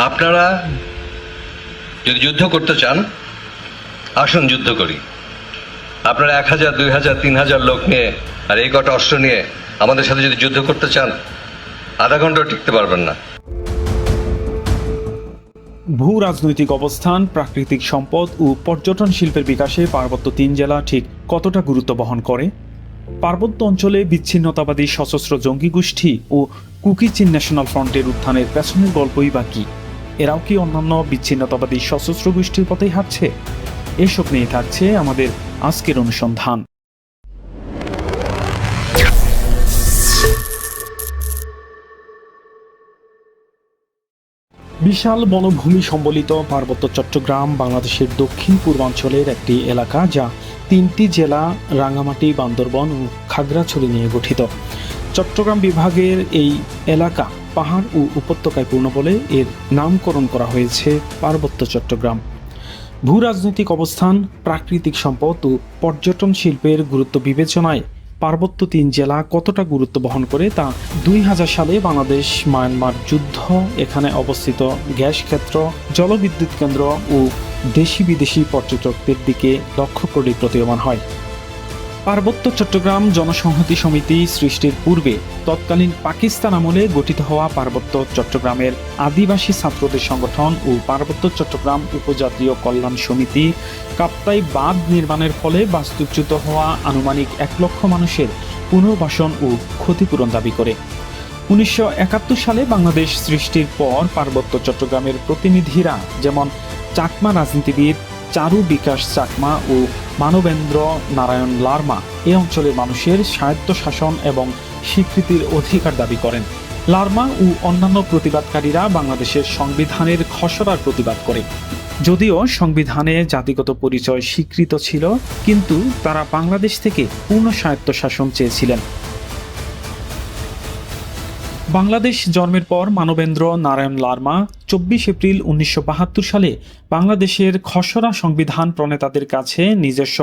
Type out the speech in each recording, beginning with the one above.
আপনারা যদি যুদ্ধ করতে চান, আসুন যুদ্ধ করি। আপনারা 1000, 2000, 3000 লোক নিয়ে আর এই কটা অস্ত্র নিয়ে আমাদের সাথে যদি যুদ্ধ করতে চান, আধা ঘন্টাও টিকতে পারবেন না। ভূ রাজনৈতিক অবস্থান, প্রাকৃতিক সম্পদ ও পর্যটন শিল্পের বিকাশে পার্বত্য 3 জেলা ঠিক কতটা গুরুত্ব বহন করে? পার্বত্য অঞ্চলে বিচ্ছিন্নতাবাদী সশস্ত্র জঙ্গি গোষ্ঠী ও কুকি চিন ন্যাশনাল ফ্রন্টের উত্থানের পেছনের গল্পই বা কি? এরাও কি অন্যান্য বিচ্ছিন্নতাবাদী সশস্ত্র গোষ্ঠীর পথেই হাঁটছে? এসব নিয়ে থাকছে আমাদের আজকের অনুসন্ধান। বিশাল বনভূমি সম্বলিত পার্বত্য চট্টগ্রাম বাংলাদেশের দক্ষিণ পূর্বাঞ্চলের একটি এলাকা, যা 3টি জেলা রাঙ্গামাটি, বান্দরবন ও খাগড়াছড়ি নিয়ে গঠিত। চট্টগ্রাম বিভাগের এই এলাকা পাহাড় ও উপত্যকায় পূর্ণ বলে এর নামকরণ করা হয়েছে পার্বত্য চট্টগ্রাম। ভূ রাজনৈতিক অবস্থান, প্রাকৃতিক সম্পদ ও পর্যটন শিল্পের গুরুত্ব বিবেচনায় পার্বত্য 3 জেলা কতটা গুরুত্ব বহন করে তা 2000 সালে বাংলাদেশ মায়ানমার যুদ্ধ, এখানে অবস্থিত গ্যাস ক্ষেত্র, জলবিদ্যুৎ কেন্দ্র ও দেশি বিদেশি পর্যটকদের দিকে লক্ষ্য করে প্রতীয়মান হয়। পার্বত্য চট্টগ্রাম জনসংহতি সমিতি সৃষ্টির পূর্বে তৎকালীন পাকিস্তান আমলে গঠিত হওয়া পার্বত্য চট্টগ্রামের আদিবাসী ছাত্রদের সংগঠন ও পার্বত্য চট্টগ্রাম উপজাতীয় কল্যাণ সমিতি কাপ্তাই বাঁধ নির্মাণের ফলে বাস্তুচ্যুত হওয়া আনুমানিক 1 লক্ষ মানুষের পুনর্বাসন ও ক্ষতিপূরণ দাবি করে। 1971 সালে বাংলাদেশ সৃষ্টির পর পার্বত্য চট্টগ্রামের প্রতিনিধিরা, যেমন চাকমা রাজনীতিবিদ চারু বিকাশ চাকমা ও মানবেন্দ্র নারায়ণ লারমা, এ অঞ্চলের মানুষের স্বায়ত্তশাসন এবং স্বীকৃতির অধিকার দাবি করেন। লারমা ও অন্যান্য প্রতিবাদকারীরা বাংলাদেশের সংবিধানের খসড়ার প্রতিবাদ করে। যদিও সংবিধানে জাতিগত পরিচয় স্বীকৃত ছিল, কিন্তু তারা বাংলাদেশ থেকে পূর্ণ স্বায়ত্তশাসন চেয়েছিলেন। বাংলাদেশ জন্মের পর মানবেন্দ্র নারায়ণ লারমা 24 এপ্রিল 1972 সালে বাংলাদেশের খসড়া সংবিধান প্রণেতাদের কাছে নিজস্ব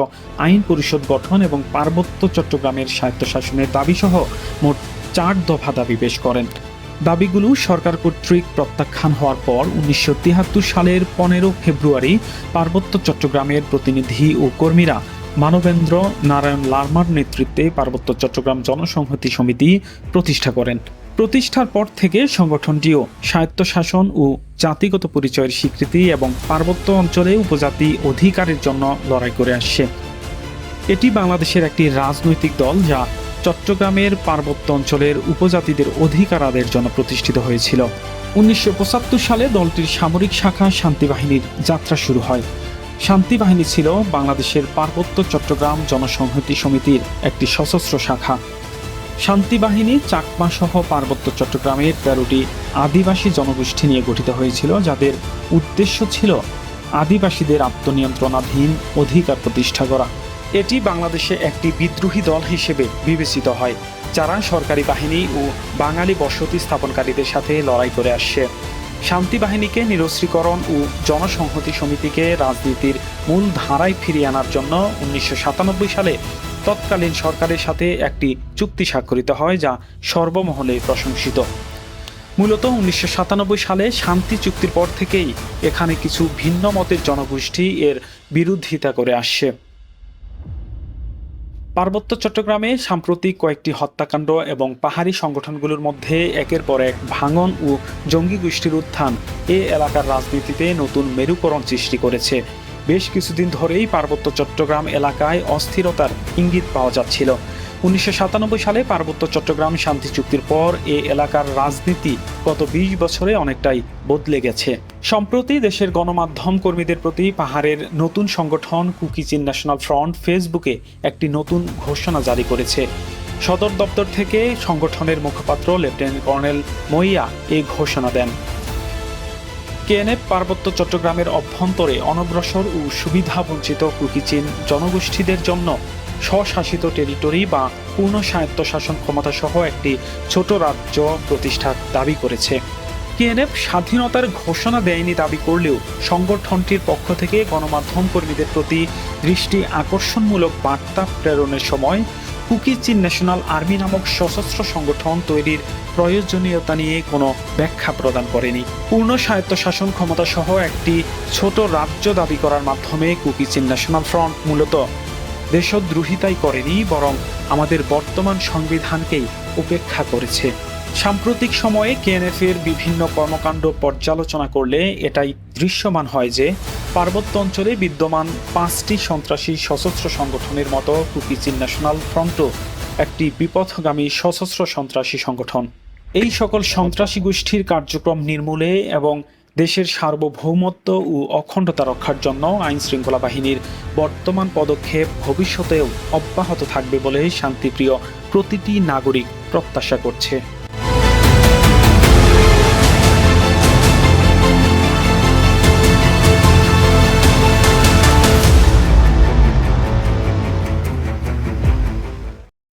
আইন পরিষদ গঠন এবং পার্বত্য চট্টগ্রামের স্বায়ত্তশাসনের দাবিসহ মোট 4 দফা দাবি পেশ করেন। দাবিগুলো সরকার কর্তৃক প্রত্যাখ্যান হওয়ার পর 1973 সালের 15 ফেব্রুয়ারি পার্বত্য চট্টগ্রামের প্রতিনিধি ও কর্মীরা মানবেন্দ্র নারায়ণ লারমার নেতৃত্বে পার্বত্য চট্টগ্রাম জনসংহতি সমিতি প্রতিষ্ঠা করেন। প্রতিষ্ঠার পর থেকে সংগঠনটিও স্বায়ত্তশাসন ও জাতিগত পরিচয়ের স্বীকৃতি এবং পার্বত্য অঞ্চলে উপজাতি অধিকারের জন্য লড়াই করে আসছে। এটি বাংলাদেশের একটি রাজনৈতিক দল যা চট্টগ্রামের পার্বত্য অঞ্চলের উপজাতিদের অধিকার আদায়ের জন্য প্রতিষ্ঠিত হয়েছিল। 1975 সালে দলটির সামরিক শাখা শান্তিবাহিনীর যাত্রা শুরু হয়। শান্তিবাহিনী ছিল বাংলাদেশের পার্বত্য চট্টগ্রাম জনসংহতি সমিতির একটি সশস্ত্র শাখা। শান্তিবাহিনী চাকমা সহ পার্বত্য চট্টগ্রামের 13টি আদিবাসী জনগোষ্ঠী নিয়ে গঠিত হয়েছিল, যাদের উদ্দেশ্য ছিল আদিবাসীদের আত্মনিয়ন্ত্রণাধীন অধিকার প্রতিষ্ঠা করা। এটি বাংলাদেশে একটি বিদ্রোহী দল হিসেবে বিবেচিত হয়, যারা সরকারি বাহিনী ও বাঙালি বসতি স্থাপনকারীদের সাথে লড়াই করে আসছে। শান্তিবাহিনীকে নিরস্ত্রীকরণ ও জনসংহতি সমিতিকে রাজনীতির মূল ধারায় ফিরিয়ে আনার জন্য 1997 সালে তৎকালীন সরকারের সাথে একটি চুক্তি স্বাক্ষরিত হয়, যা সর্বমহলে প্রশংসিত। মূলত 1997 সালে শান্তি চুক্তির পর থেকেই এখানে কিছু ভিন্ন মতের জনগোষ্ঠী এর বিরোধিতা করে আসছে। পার্বত্য চট্টগ্রামে সাম্প্রতিক কয়েকটি হত্যাকাণ্ড এবং পাহাড়ি সংগঠনগুলোর মধ্যে একের পর এক ভাঙন ও জঙ্গি গোষ্ঠীর উত্থান এ এলাকার রাজনীতিতে নতুন মেরুকরণ সৃষ্টি করেছে। বেশ কিছুদিন ধরেই পার্বত্য চট্টগ্রাম এলাকায় অস্থিরতার ইঙ্গিত পাওয়া যাচ্ছিল। 1997 সালে পার্বত্য চট্টগ্রাম শান্তি চুক্তির পর এ এলাকার রাজনীতি গত 20 বছরে অনেকটাই বদলে গেছে। সম্প্রতি দেশের গণমাধ্যম কর্মীদের প্রতি পাহাড়ের নতুন সংগঠন কুকি চিন ন্যাশনাল ফ্রন্ট ফেসবুকে একটি নতুন ঘোষণা জারি করেছে। সদর দপ্তর থেকে সংগঠনের মুখপাত্র লেফটেন্যান্ট কর্নেল মইয়া এই ঘোষণা দেন। কেএনএফ পার্বত্য চট্টগ্রামের অভ্যন্তরে অনগ্রসর ও সুবিধাবঞ্চিত কুকি চিন জনগোষ্ঠীদের জন্য স্বশাসিত টেরিটরি বা পূর্ণ স্বায়ত্তশাসন ক্ষমতা সহ একটি ছোট রাজ্য প্রতিষ্ঠার দাবি করেছে। কেএনএফ স্বাধীনতার ঘোষণা দেয়নি দাবি করলেও সংগঠনটির পক্ষ থেকে গণমাধ্যম কর্মীদের প্রতি দৃষ্টি আকর্ষণমূলক বার্তা প্রেরণের সময় কুকি চীন ন্যাশনাল আর্মি নামক সশস্ত্র সংগঠন তৈরির প্রয়োজনীয়তা নিয়ে কোনো ব্যাখ্যা প্রদান করেনি। পূর্ণ স্বায়ত্তশাসন ক্ষমতা সহ একটি ছোট রাজ্য দাবি করার মাধ্যমে কুকি চীন ন্যাশনাল ফ্রন্ট মূলত দেশদ্রোহিতাই করেনি, বরং আমাদের বর্তমান সংবিধানকেই উপেক্ষা করেছে। সাম্প্রতিক সময়ে কেএনএফ এর বিভিন্ন কর্মকাণ্ড পর্যালোচনা করলে এটাই দৃশ্যমান হয় যে পার্বত্য অঞ্চলে বিদ্যমান 5টি সন্ত্রাসী সশস্ত্র সংগঠনের মতো কুকি চীন ন্যাশনাল ফ্রন্টও একটি বিপথগামী সশস্ত্র সন্ত্রাসী সংগঠন। এই সকল সন্ত্রাসী গোষ্ঠীর কার্যক্রম নির্মূলে এবং দেশের সার্বভৌমত্ব ও অখণ্ডতা রক্ষার জন্য আইন শৃঙ্খলা বাহিনীর বর্তমান পদক্ষেপ ভবিষ্যতেও অব্যাহত থাকবে বলে শান্তিপ্রিয় প্রতিটি নাগরিক প্রত্যাশা করছে।